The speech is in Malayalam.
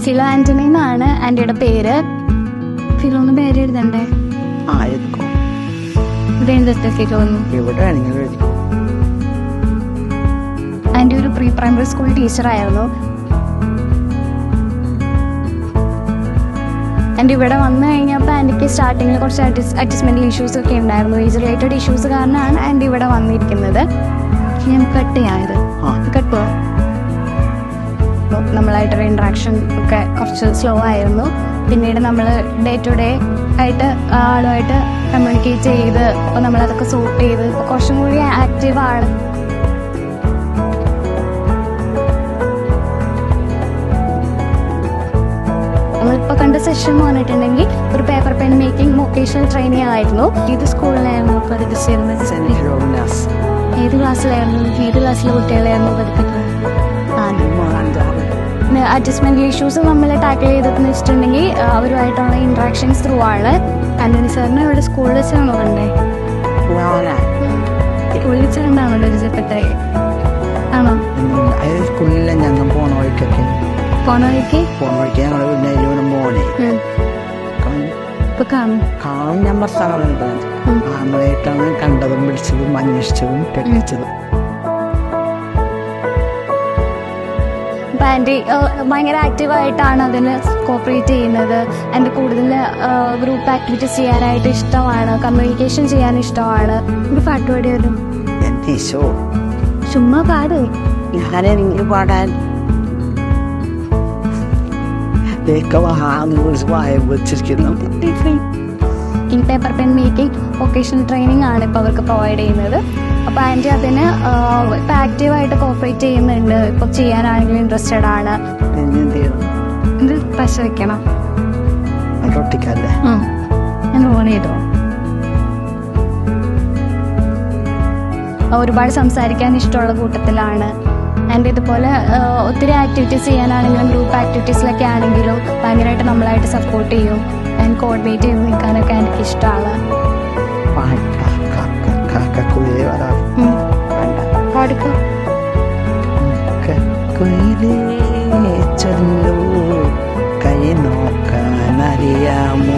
ഫിലോ ആന്റണി എന്നാണ് ആന്റിയുടെ പേര്. ഫിലോന്ന് പേര് എഴുതണ്ടേ? ഇവിടെ എഴുതട്ടെ ഫിലോന്ന്. ആന്റി ഒരു പ്രീ പ്രൈമറി സ്കൂൾ ടീച്ചറായിരുന്നു. ആൻഡ് ഇവിടെ വന്നു കഴിഞ്ഞപ്പോൾ ആൻറ്റിക്ക് സ്റ്റാർട്ടിങ്ങിൽ കുറച്ച് അഡ്ജസ്റ്റ്മെൻറ്റൽ ഇഷ്യൂസ് ഒക്കെ ഉണ്ടായിരുന്നു. ഏജ് റിലേറ്റഡ് ഇഷ്യൂസ് കാരണമാണ് ആൻറ്റി ഇവിടെ വന്നിരിക്കുന്നത്. ഞാൻ കട്ട് ചെയ്യായത് കട്ടോ നമ്മളായിട്ടുള്ള ഇൻട്രാക്ഷൻ ഒക്കെ കുറച്ച് സ്ലോ ആയിരുന്നു. പിന്നീട് നമ്മൾ ഡേ ടു ഡേ ആയിട്ട് ആളുമായിട്ട് കമ്മ്യൂണിക്കേറ്റ് ചെയ്ത് അപ്പോൾ നമ്മളതൊക്കെ സോർട്ട് ചെയ്ത് ഇപ്പോൾ കുറച്ചും കൂടി ആക്റ്റീവാണ്. നമ്മളിപ്പോൾ കണ്ട സെഷൻ എന്ന് പറഞ്ഞിട്ടുണ്ടെങ്കിൽ ഒരു paper pen making vocational training ആയിരുന്നു. ഏത് സ്കൂളിലായിരുന്നു പഠിപ്പിച്ചിരുന്നത്? ഏത് ക്ലാസ്സിലായിരുന്നു? ഏത് ക്ലാസ്സിലെ കുട്ടികളായിരുന്നു പഠിപ്പിക്കുന്നത്? അഡ്ജസ്റ്റ്മെന്റ് ഇഷ്യൂസ് നമ്മൾ ടാക്കിൾ ചെയ്തെന്ന് വെച്ചിട്ടുണ്ടെങ്കിൽ അവരുമായിട്ടുള്ള ഇൻട്രാക്ഷൻസ് ത്രൂ ആണ്. ആന്റണി സാറിന് ഇവിടെ സ്കൂളിൽ വെച്ചാണോ കണ്ടേ? സ്കൂളിൽ വെച്ച് കണ്ടാണോ പരിചയപ്പെട്ടെ? ആണോ? സ്കൂളിൽ ഞങ്ങൾ പോണ വഴിക്കൊക്കെ കാണും. ഞാൻ ഭർത്താവുണ്ട് ആണായിട്ടാണ് കണ്ടതും പിടിച്ചതും അന്വേഷിച്ചതും കെട്ടിച്ചതും. ആൻറ്റി ഭയങ്കര ആക്റ്റീവായിട്ടാണ് അതിന് കോപ്പറേറ്റ് ചെയ്യുന്നത്. ആൻഡ് കൂടുതൽ ഗ്രൂപ്പ് ആക്ടിവിറ്റീസ് ചെയ്യാനായിട്ട് ഇഷ്ടമാണ്, കമ്മ്യൂണിക്കേഷൻ ചെയ്യാൻ ഇഷ്ടമാണ്. ഒരു പാട്ട് പാടി വരും. ചുമ്മാ പാട്. ഞാനെങ്കിലും പാടാൻ ഈ paper pen making vocational training ആണ് ഇപ്പോൾ അവർക്ക് പ്രൊവൈഡ് ചെയ്യുന്നത്. അപ്പോൾ ആൻറ്റി അതിന് ഇപ്പം ആക്റ്റീവായിട്ട് കോപ്പറേറ്റ് ചെയ്യുന്നുണ്ട്. ഇപ്പോൾ ചെയ്യാനാണെങ്കിലും ഇൻട്രസ്റ്റഡ് ആണ്. ഇത് പശ വെക്കണം. ഞാൻ ഓൺ ചെയ്തോ? ഒരുപാട് സംസാരിക്കാൻ ഇഷ്ടമുള്ള കൂട്ടത്തിലാണ്. ആൻഡ് ഇതുപോലെ ഒത്തിരി ആക്ടിവിറ്റീസ് ചെയ്യാനാണെങ്കിലും ഗ്രൂപ്പ് ആക്ടിവിറ്റീസിലൊക്കെ ആണെങ്കിലും ഭയങ്കരമായിട്ട് നമ്മളായിട്ട് സപ്പോർട്ട് ചെയ്യും. ആൻഡ് കോർഡിനേറ്റ് ചെയ്ത് നിൽക്കാനൊക്കെ എനിക്ക് ഇഷ്ടമാണ്. കൈ നോക്കാനറിയാമോ